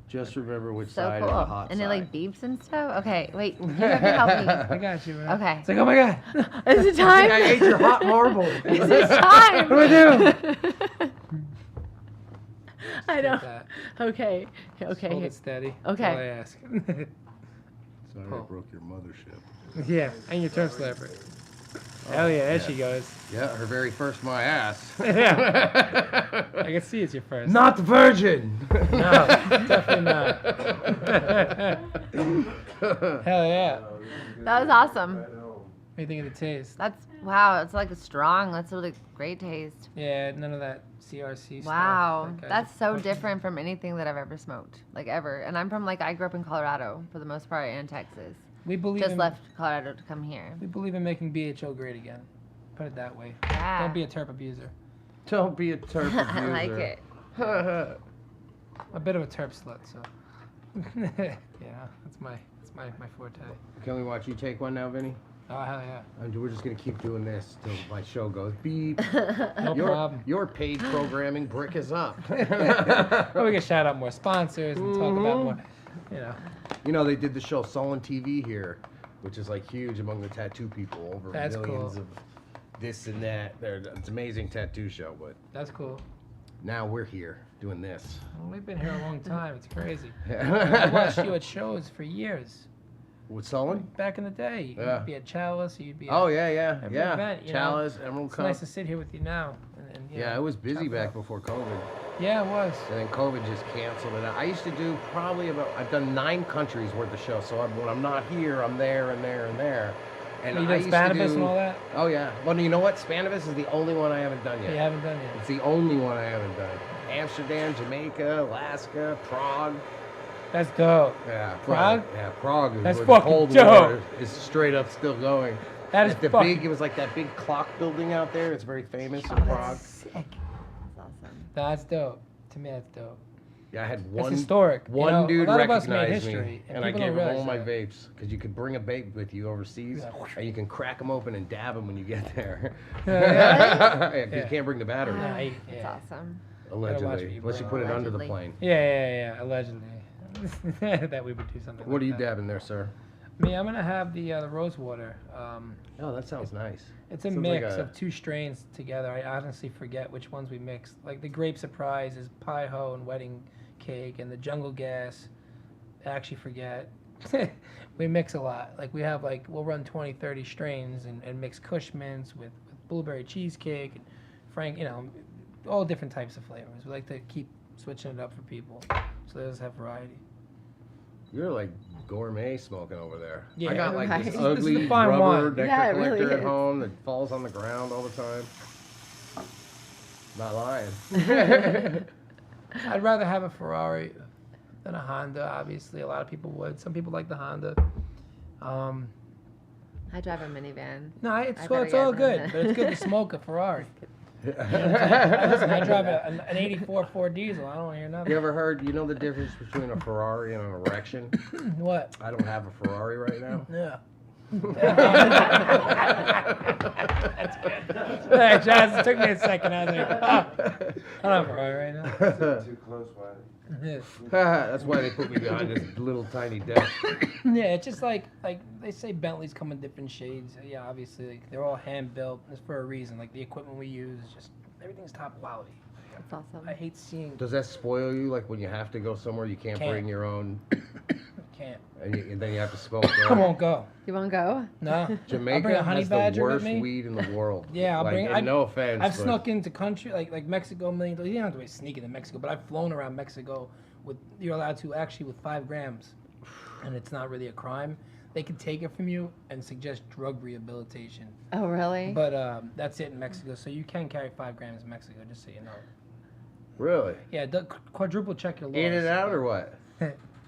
Just remember which So side cool. is the hot And side. it like beeps and stuff. Okay. Wait. You have to help I me. got you, man. Okay. It's like, oh my god. Is it time? I ate your hot marble. Is it time? What do I do? I Like know. that. Okay. Hold Okay. it steady. Okay. That's all I ask. Sorry, Pull. I broke your mothership. Yeah, and your tongue slapper. Hell yeah, there she goes. Yeah, her very first my ass. Yeah. I can see it's your first. Not virgin. No. Definitely not. Hell yeah. That was awesome. What do you think of the taste? That's wow. It's like a strong. That's a really great taste. Yeah, none of that CRC stuff. Wow, Like, I that's just so fucking- different from anything that I've ever smoked, like ever. And I'm from I grew up in Colorado for the most part and Texas. We believe Just in, left Colorado to come here. We believe in making BHO great again. Put it that way. Yeah. Don't be a terp abuser. Don't be a terp abuser. I like it. I'm a bit of a terp slut, so. Yeah, that's my forte. Can we watch you take one now, Vinny? Oh hell yeah. And we're just gonna keep doing this till my show goes beep. No problem. Your paid programming brick is up. Well, we can shout out more sponsors and talk about more, you know. You know, they did the show Sullen TV here, which is like huge among the tattoo people. Over That's millions cool. of this and that. It's an amazing tattoo show, but That's cool. now we're here doing this. Well, we've been here a long time. It's crazy. I watched you at shows for years. With Sullen? Back in the day, Yeah. you'd be at Chalice, you'd be at Oh yeah, yeah, every yeah. event, you know. Chalice, Emerald It's Cup. nice to sit here with you now. And, you Yeah, know, it was busy chop it back up. before COVID. Yeah, it was. And then COVID just canceled it. I used to do probably I've done 9 countries worth of shows. So when I'm not here, I'm there and there and there. And You I did used to Spanibus do, and all that? Oh yeah. Well, you know what? Spanibus is the only one I haven't done yet. You haven't done It's it. the only one I haven't done. Amsterdam, Jamaica, Alaska, Prague. That's dope. Yeah, Prague? Yeah, Prague is That's where the fucking Cold dope. War is straight up still going. That is It's the fucking big. It was like that big clock building out there. It's very famous in Oh, Prague. Sick. That's awesome. That's dope. To me, that's dope. Yeah, I had That's one. historic. You One know, dude a lot of us made recognized history, me, and and I people gave don't him all realize my that. vapes because you could bring a vape with you overseas, Yeah. and you can crack them open and dab them when you get there. Yeah. Yeah, 'cause you can't bring the battery. Yeah, That's yeah. awesome. watch what Allegedly, you unless you bring. put it under the Allegedly. plane. Yeah, allegedly. That we would do something What like are you that. dabbing there, sir? Me, I'm gonna have the rose water. Oh, that sounds nice. It's a Sounds like mix a- of 2 strains together. I honestly forget which ones we mixed. Like the grape surprise is pie ho and wedding cake, and the jungle gas. I actually forget. We mix a lot. Like we have we'll run 20, 30 strains and mix Kush mints with blueberry cheesecake, and Frank, all different types of flavors. We like to keep switching it up for people, so they just have variety. You're like gourmet smoking over there. I Yeah, got like right. this This is ugly the fine rubber wine. nectar Yeah, it really collector at is. home that falls on the ground all the time. Not lying. I'd rather have a Ferrari than a Honda. Obviously, a lot of people would. Some people like the Honda. I drive a minivan. No, it's I better it's all get good, one. but it's good to smoke a Ferrari. Listen, I drive an 84 Ford diesel. I don't want to hear nothing. You ever heard, you know the difference between a Ferrari and an erection? What? I don't have a Ferrari right now. Yeah. That's good. Hey, Josh, it took me a second. I was like, I don't have a Ferrari right now. Too close, Wiley. Yeah. That's why they put me behind this little tiny desk. Yeah, it's just like they say Bentleys come in different shades. Yeah, obviously they're all hand built. It's for a reason. Like the equipment we use is just everything's top quality. That's awesome. I hate seeing Does that spoil you? Like when you have to go somewhere, you can't Can't. bring your own, can't. and then you have to smoke I there. won't go. You won't go? No. I'll bring Jamaica a honey has the badger with worst me. weed in the world. Yeah, I'll like, bring. and no offense. I've but snuck into country like Mexico a million times. You don't have to be sneaking to Mexico, but I've flown around Mexico with. You're allowed to actually with 5 grams, and it's not really a crime. They can take it from you and suggest drug rehabilitation, Oh, really? but that's it in Mexico. So you can carry 5 grams in Mexico, just so you know. Really? Yeah, quadruple check your laws. In and out or what?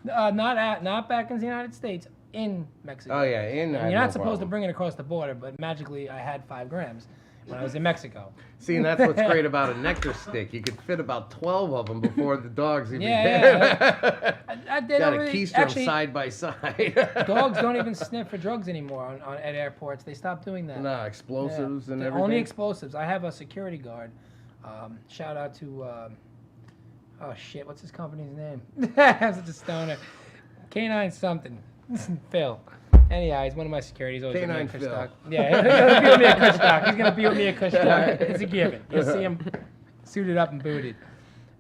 Not back in the United States, in Mexico. Oh yeah, in. And you're not supposed to bring it across the border, but magically I had 5 grams when I was in Mexico. See, and that's what's great about a nectar stick. You could fit about 12 of them before the dogs even Yeah, they got don't a really, keystone actually, side by side. dogs don't even sniff for drugs anymore at airports. They stopped doing that. No, explosives and They're everything. Only explosives. I have a security guard. Shout out to, oh shit, what's his company's name? I'm such a stoner. Canine something. Phil. Anyhow, he's one of my securities. Always Canine with me Phil. at Kush Stock. Yeah, he'll be with me at Kush Stock. He's gonna be with me at Kush Stock. It's a given. You'll see him suited up and booted.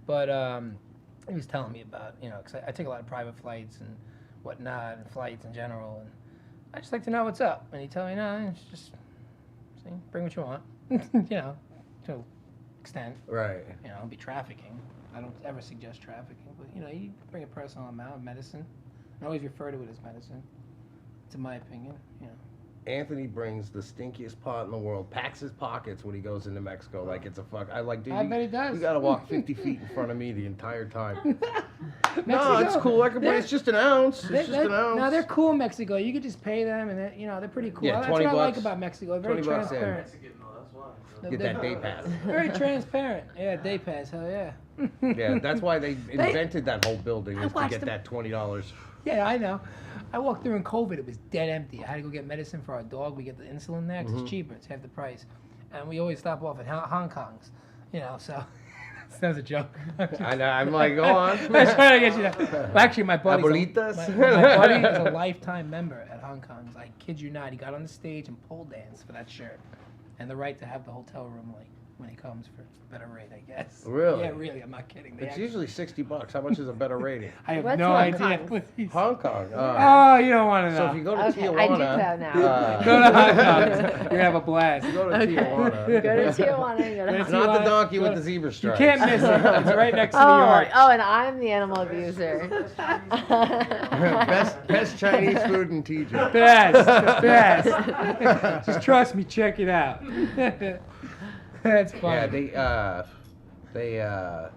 But he was telling me about, because I take a lot of private flights and whatnot, and flights in general, and I just like to know what's up. And he told me, no, it's just bring what you want, to an extent. Right. Don't be trafficking. I don't ever suggest trafficking, but you know, you bring a personal amount of medicine. I always refer to it as medicine, to my opinion. You know. Anthony brings the stinkiest pot in the world, packs his pockets when he goes into Mexico like it's a fuck. I like, dude, I bet he does. You gotta walk 50 feet in front of me the entire time. No, Mexico, it's cool. I can bring, it's just an ounce. It's just an ounce. No, they're cool in Mexico. You could just pay them, and you know they're pretty cool. Yeah, That's 20 what I like bucks. about Mexico. They're very 20 bucks in. transparent. Mexican, no, that's why. Get that day pass. Very transparent. Yeah, day pass. Hell yeah. Yeah, that's why they invented that whole building, is to watched get them- that $20. Yeah, I know. I walked through in COVID. It was dead empty. I had to go get medicine for our dog. We get the insulin there 'cause it's cheaper. It's half the price. And we always stop off at Hong Kong's. You know, so that was a joke. I know. I'm like, go on. I was trying to get you that. Well, actually, my buddy, Abuelitas? my buddy is a lifetime member at Hong Kong's. I kid you not. He got on the stage and pole danced for that shirt, and the right to have the hotel room like when he comes for a better rate, I guess. Really? Yeah, really. I'm not kidding. They It's actually- usually $60. How much is a better rating? I have What's no Hong idea. Kong's? Please. Hong Kong. Oh, you don't want to know. So if you go to Okay, Tijuana, I do know now. Go to Hong Kong. You're gonna have a blast. go to Okay. Tijuana. Go to Tijuana and go to It's Not the Tijuana. donkey Go with to- the zebra You stripes. can't miss it. It's right next to New Oh, York. oh, and I'm the animal abuser. best Chinese food in TJ. Best. Just trust me. Check it out. That's fun. Yeah,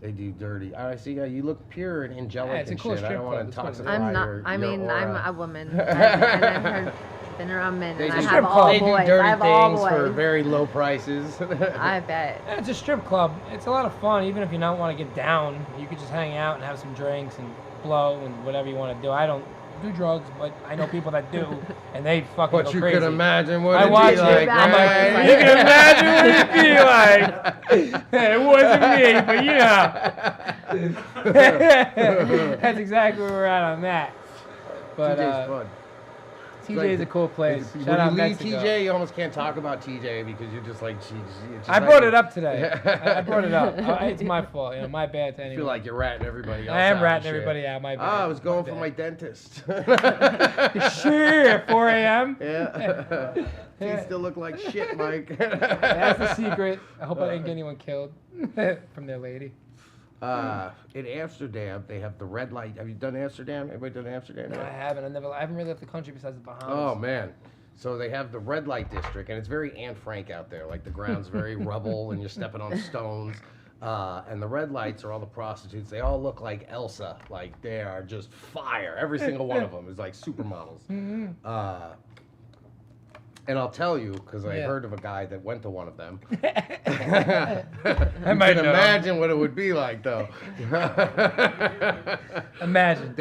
they do dirty. I see. You look pure and angelic Yeah, it's a and cool shit. I strip don't want club. to It's what it is. toxify I'm not. your I mean, aura. I'm a woman. I've been around men, They and I just- have all they do boys. dirty I have all things boys. for very low prices. I bet. Yeah, it's a strip club. It's a lot of fun. Even if you don't want to get down, you could just hang out and have some drinks and blow and whatever you want to do. I don't do drugs, but I know people that do, and they fucking But go you crazy. can imagine what I it'd watch be it. like. I'm right? like, you can imagine what it'd be like. It wasn't me, but you know. That's exactly where we're at on that. But TJ's fun. TJ's a cool place. When Shout out you leave Mexico. TJ, you almost can't talk about TJ because you're just like, she's just I like- brought it up today. I brought it up. It's my fault. You know, my bad to I anyone. feel like you're ratting everybody else I am out ratting and shit. everybody out. My bad. I was going for bad. my dentist. Sure, 4 a.m. Yeah. Teeth still look like shit, Mike. That's the secret. I hope I didn't get anyone killed from their lady. In Amsterdam, they have the red light. Have you done Amsterdam? Anybody done Amsterdam? No, I haven't. I haven't really left the country besides the Bahamas. Oh man. So they have the red light district, and it's very Anne Frank out there. Like the ground's very rubble, and you're stepping on stones. And the red lights are all the prostitutes. They all look like Elsa. Like they are just fire. Every single one of them is like supermodels. And I'll tell you, because I Yeah. heard of a guy that went to one of them. I You might can know. imagine what it would be like, though. Imagine.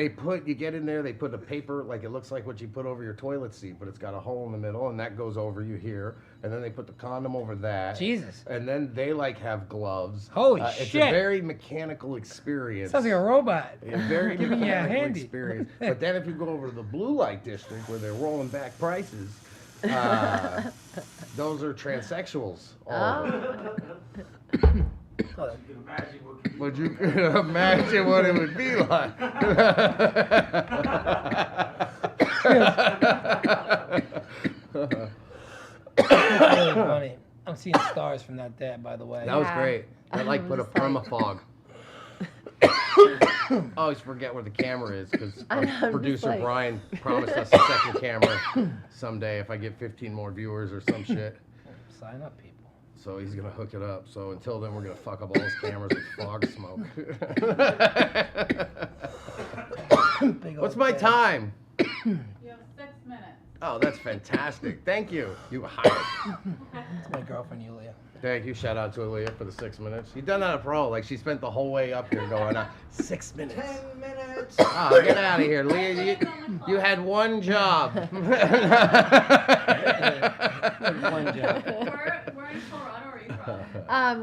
You get in there, they put a paper, like it looks like what you put over your toilet seat, but it's got a hole in the middle, and that goes over you here. And then they put the condom over that. Jesus. And then they like have gloves. Holy It's a shit. very mechanical experience. Sounds like a robot. A very Give me a mechanical handy. experience. But then if you go over to the blue light district where they're rolling back prices, those are transsexuals. All of it. Oh, You can imagine what people But you can imagine what it would be like. that's really funny. I'm seeing stars from that dad, by the way. That was Yeah. great. I like I'm put a just like- permafog. I always forget where the camera is because I know, I'm just producer like- Brian promised us a second camera someday if I get 15 more viewers or some shit. Sign up, people. So he's gonna hook it up. So until then, we're gonna fuck up all his cameras with fog smoke. Big What's old my dad. time? You have 6 minutes. Oh, that's fantastic. Thank you. You hired. It's my girlfriend, Yulia. Thank you. Shout out to Aaliyah for the 6 minutes. You done that a pro. Like she spent the whole way up here going, 6 minutes. 10 minutes. Oh, get out of here, Leah. You had one job. One job. Where in Colorado are you from?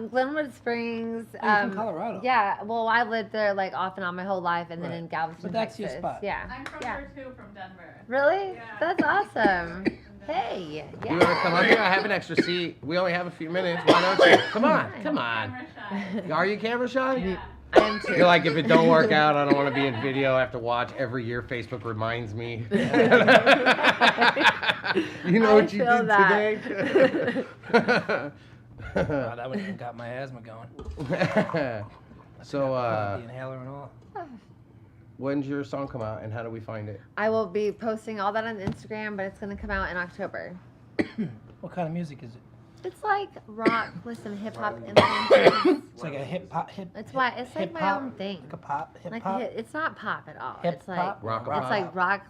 Glenwood Springs. Oh, you're from Colorado? Yeah. Well, I lived there like off and on my whole life, and then Right. in Galveston, But that's your Texas. spot. Yeah. I'm from Yeah. there too, from Denver. Really? Yeah. That's awesome. Hey. You want to come up here? I have an extra seat. We only have a few minutes. Why don't you? Come on. Come on. Camera shy. Are you camera shy? Yeah. I am too. You're like, if it don't work out, I don't want to be in video. I have to watch every year. Facebook reminds me. You know I what you feel did that. today? Oh, that would have got my asthma going. So, The inhaler and all. when's your song come out, and how do we find it? I will be posting all that on Instagram, but it's gonna come out in October. What kind of music is it? It's like rock with some hip hop influences. It's like a hip hop. It's why it's like my own thing. Like a pop. Hip Like hop. it's not pop at all. Hip It's like hop? Rock it's pop. like rock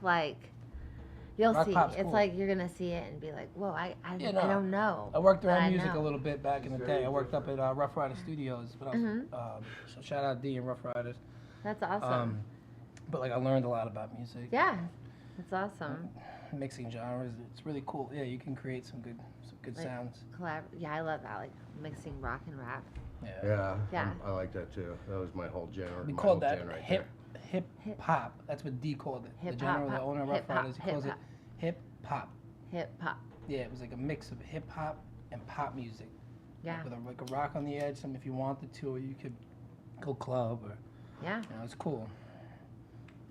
you'll Rock see. pop's It's cool. like you're gonna see it and be like, whoa, I Yeah, I no. don't know. I worked but around I music know. a little bit back in the day. I worked up at Rough Rider Studios, but I was, Mhm. so shout out D and Rough Riders. That's awesome. But like I learned a lot about music. Yeah, that's awesome. Mixing genres, it's really cool. Yeah, you can create some good Like, sounds. Yeah, I love that. Like mixing rock and rap. Yeah. Yeah. I like that too. That was my whole genre. We my called whole that gen right hip Hip- hop. That's what D called it. Hip the hop, general, the hop, owner of hip Rough hop, Riders, he hip calls it hop. hip hop. Hip hop. Yeah, it was like a mix of hip hop and pop music. Yeah. With like a rock on the edge. Some if you wanted to, or you could go club, or Yeah. you know, it's cool.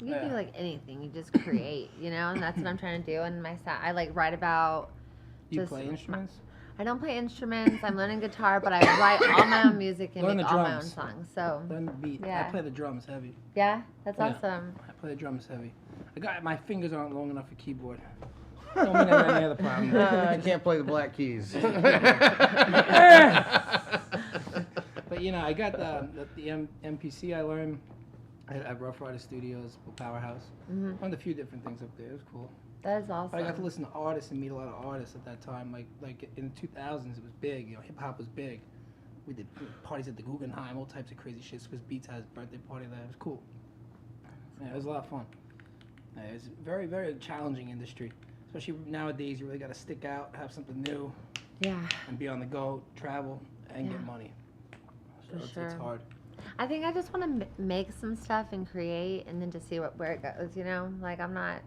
You can do Yeah. like anything. You just create, you know, and that's what I'm trying to do. And my I like write about. You Just play instruments? I don't play instruments. I'm learning guitar, but I write all my own music and Learn make the all my own drums. songs. So Learn the beat. Yeah. I play the drums heavy. yeah, that's Yeah. awesome. I play the drums heavy. I got my fingers aren't long enough for keyboard. Don't mean I have any other problem. I can't play the black keys. But you know, I got the MPC I learned at Rough Rider Studios, Powerhouse. Mhm. Learned a few different things up there. It was cool. That is But I got to awesome. listen to artists and meet a lot of artists at that time. Like in the 2000s, it was big. You know, hip hop was big. We did parties at the Guggenheim, all types of crazy shit. Swiss Beats had his birthday party there. It was cool. Yeah, it was a lot of fun. Yeah, it was a very, very challenging industry. Especially nowadays, you really got to stick out, have something new, Yeah, and be on the go, travel, and get Yeah. money. So For it's sure. hard. I think I just want to make some stuff and create, and then just see where it goes. You know, like I'm not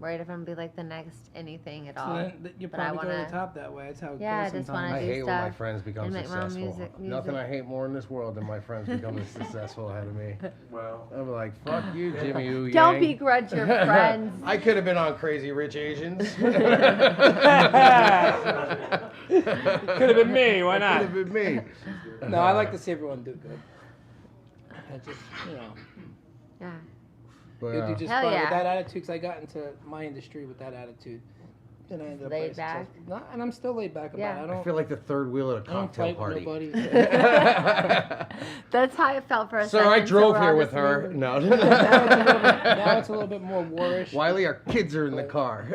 worried if I'm gonna be like the next anything at So all. then you But I probably go to wanna- the top that way. That's how it Yeah, I goes just sometimes. wanna I do hate when my stuff friends become and make my own successful. music. Nothing I hate more in this world than my friends becoming successful ahead of me. Well, I'm like, fuck you, Jimmy Woo Don't Yang. begrudge your friends. I could have been on Crazy Rich Asians. Could have been me. Why not? Could have been me. No, I like to see everyone do good. I just, you know, Yeah. But, you do just Hell fine yeah. with that attitude. Because I got into my industry with that attitude, and I ended up Laid very back? successful. No, and I'm still laid back about Yeah. it. I I don't, feel like the third wheel at a I don't cocktail fight party. with nobody. That's how I felt for a Sir, second. I so drove we're here all with just her. leaving. No. Now it's a little bit more warish. Wiley, our kids are in the car.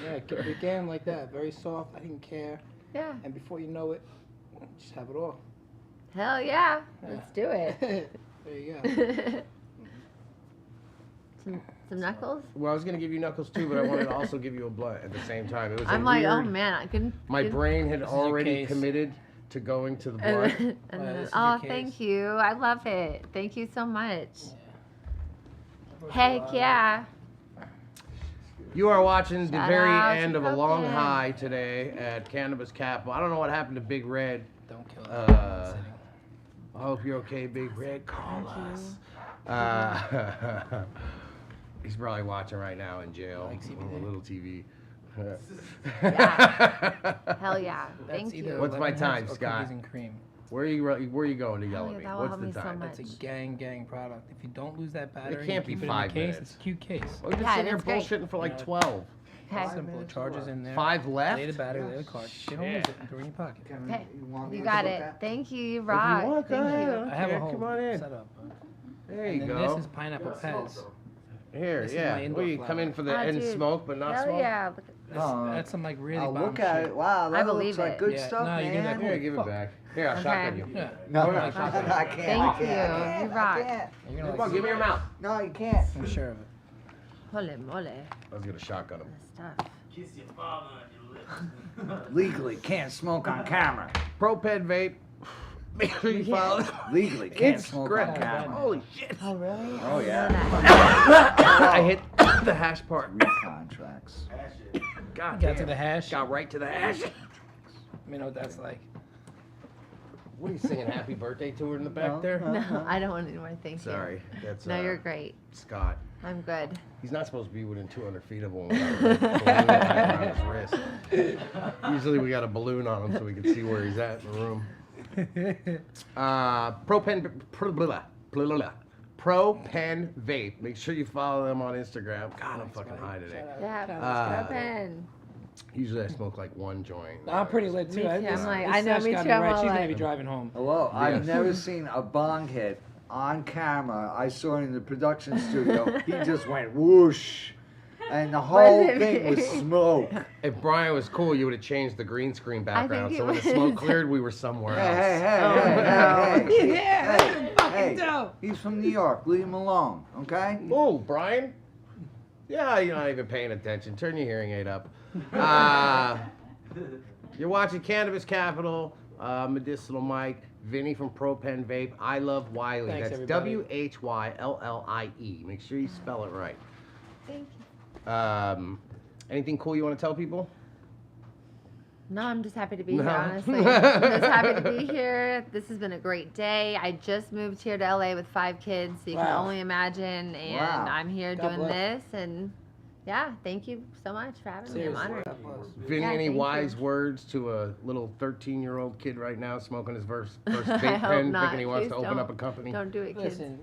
Yeah, it began like that, very soft. I didn't care, Yeah. and before you know it, just have it all. Hell yeah. Let's do it. There you go. some knuckles. Well, I was gonna give you knuckles too, but I wanted to also give you a blunt at the same time. It was I'm a like, oh weird, man, I couldn't. My brain had This is your already case. committed to going to the And blunt. then, Oh, yeah, this is oh, your thank case. you. I love it. Thank you so much. Yeah. Heck yeah. You are watching the Shout very out to end of a long Propen. high today at Cannabis Capitol. I don't know what happened to Big Red. Don't kill Uh, I hope you're okay, Big Red. Call us. He's probably watching right now in jail Like CBD. on a little TV. Hell yeah. That's Thank either you. What's my lemon time, heads or Scott? cookies and cream. Where are you going to yell Oh, at me? yeah, that will What's help the me so time? much. That's a gang product. If you don't lose that battery, can't keep be it 5 in the case, minutes. It's a cute case. We've been Yeah, sitting here that's great. bullshitting for like Yeah. 12. Okay. Simple. Charges in there. 5 left? Lay the battery, lay the card. You don't lose Shit. it. Throw it in your pocket. Okay. You want me You to got look it. at? Thank you. You If rock. you want, go Thank ahead. you. I don't I have care. a whole Come on in. setup. There And you then go. this is pineapple Pez. Here, this is yeah. my indoor Well, you flower. come in for the Ah, and dude. smoke, but not Hell smoke. yeah. Look at- That's some like really I'll bomb look at shit. it. Wow, I that believe looks like it. good Yeah, stuff, no, you man. give that Here, give it Fuck. back. Here, I'll Okay. shotgun you. Yeah. No, Go no, ahead, shotgun I you. can't. Thank I can't. you. I can't. You rock. I can't. You're Come gonna on, like give me your mouth. No, you can't. I'm sure of it. Holy moly. I was gonna shotgun him. This stuff. kiss your father on your lips. Legally can't smoke on camera. Proped vape. Make sure you follow it. Legally can't It's smoke great. on camera. Holy shit. Oh, really? Oh, I didn't yeah. know that. I hit the hash part. Contracts. That shit. God Got to damn. the hash. Got right to the hash. You know what that's like. What are you singing? Happy birthday to her in the back No, there? no. No, I don't want any more. Thank you. Sorry. That's No, you're great. Scott. I'm good. He's not supposed to be within 200 feet of him without a balloon tied around his wrist. Usually we got a balloon on him so we can see where he's at in the room. Propen Vape. Make sure you follow them on Instagram. God, I'm fucking high today. Yeah, open. Usually I smoke like one joint. I'm pretty lit too. Me too. This- I'm like, this I know, sesh me got too, I'm right. all She's gonna like- be driving home. Hello, I've Yes. never seen a bong hit on camera. I saw it in the production studio. He just went whoosh, and the whole it thing was mean? smoke. If Brian was cool, you would have changed the green screen background. think So it when the was. smoke cleared, we were somewhere Hey, else. hey, hey, Oh, hey, no. hey, hey, Yeah, hey, fucking hey. dope. He's from New York. Leave him alone, okay? Oh, Brian? Yeah, you're not even paying attention. Turn your hearing aid up. You're watching Cannabis Capitol, Medicinal Mike, Vinny from Propen Vape. I love Whyllie. Thanks, That's everybody. WHYLLIE. Make sure you spell it right. Thank you. Anything cool you want to tell people? No, I'm just happy to be No. here, honestly. I'm just happy to be here. This has been a great day. I just moved here to LA with 5 kids, so you can Wow. only imagine. And Wow. I'm here God doing bless. this. And yeah, thank you so much for having me. I'm Seriously, honored. God bless. Vinny, Yeah, any thank you. wise words to a little 13-year-old kid right now smoking his first I vape hope pen, not. thinking he wants Please to open don't. up a company? Don't do it, kids. Listen,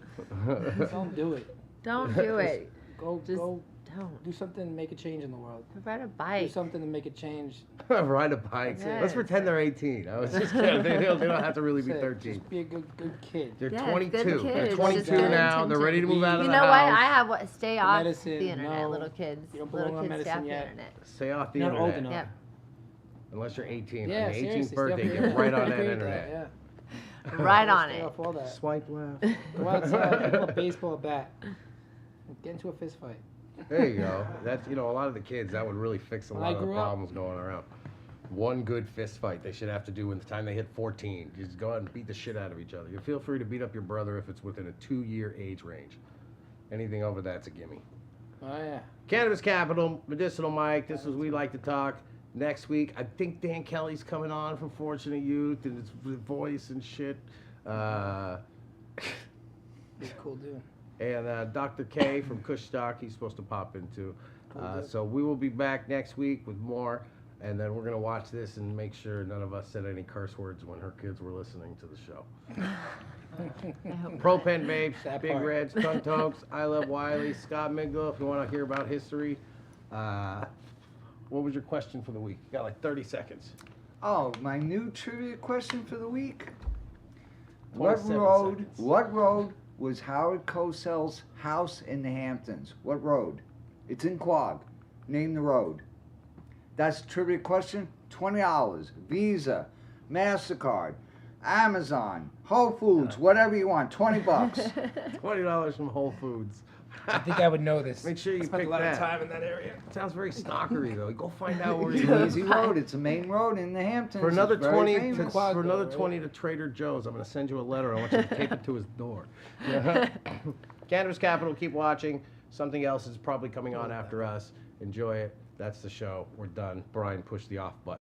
don't do it. Don't do it. Go, Just go, don't. do something to make a change in the world. Ride a Do bike. something to make a change. Ride a bike. Yes. Let's pretend they're 18. I was just kidding. They don't have to really be That's it. 13. Just be a good kid. They're Yeah, 22. good They're kids, 22 just good now. They're ready to move out of You the know what? I house. have stay off medicine, the internet, no. little kids. You don't Little belong on kids stay medicine off the yet. internet. Stay off the Not internet. old enough. Yeah. Unless you're 18. Yeah, on the 18th seriously. birthday, stay off get right on I that agree with internet. Yeah. Right on Stay it. off all that. Swipe left. Go outside, pick up a baseball bat. Get into a fist fight. There you go. That's, a lot of the kids, that would really fix a When lot I of the grew up- problems going around. One good fist fight they should have to do when the time they hit 14. Just go out and beat the shit out of each other. You feel free to beat up your brother if it's within a 2-year age range. Anything over that's a gimme. Oh yeah. Cannabis Capitol, Medicinal Mike. This is We Like to Talk. Next week, I think Dan Kelly's coming on from Fortunate Youth and his voice and shit. He's a cool dude. And Dr. K from Kush Stock, he's supposed to pop in too. So we will be back next week with more. And then we're going to watch this and make sure none of us said any curse words when her kids were listening to the show. I hope not. Propen Vapes, That Big part. Reds, Tongue Tokes, I Love Whyllie, Scott Miglo, if you want to hear about history. What was your question for the week? You got like 30 seconds. Oh, my new trivia question for the week. 27 seconds. What road was Howard Cosell's house in the Hamptons? What road? It's in Quag. Name the road. That's a trivia question. $20. Visa, MasterCard, Amazon, Whole Foods, whatever you want. $20. $20 from Whole Foods. I think I would know this. Make sure you I spent pick a lot that. of time in that area. Sounds very stalkery though. Go find out where It's he an lives. easy road. It's a main road in the Hamptons. For another It's very 20, famous. Quad for another though, right? 20 to Trader Joe's, I'm going to send you a letter. I want you to tape it to his door. Cannabis Capitol, keep watching. Something else is probably coming on after us. Enjoy it. That's the show. We're done. Brian, push the off button.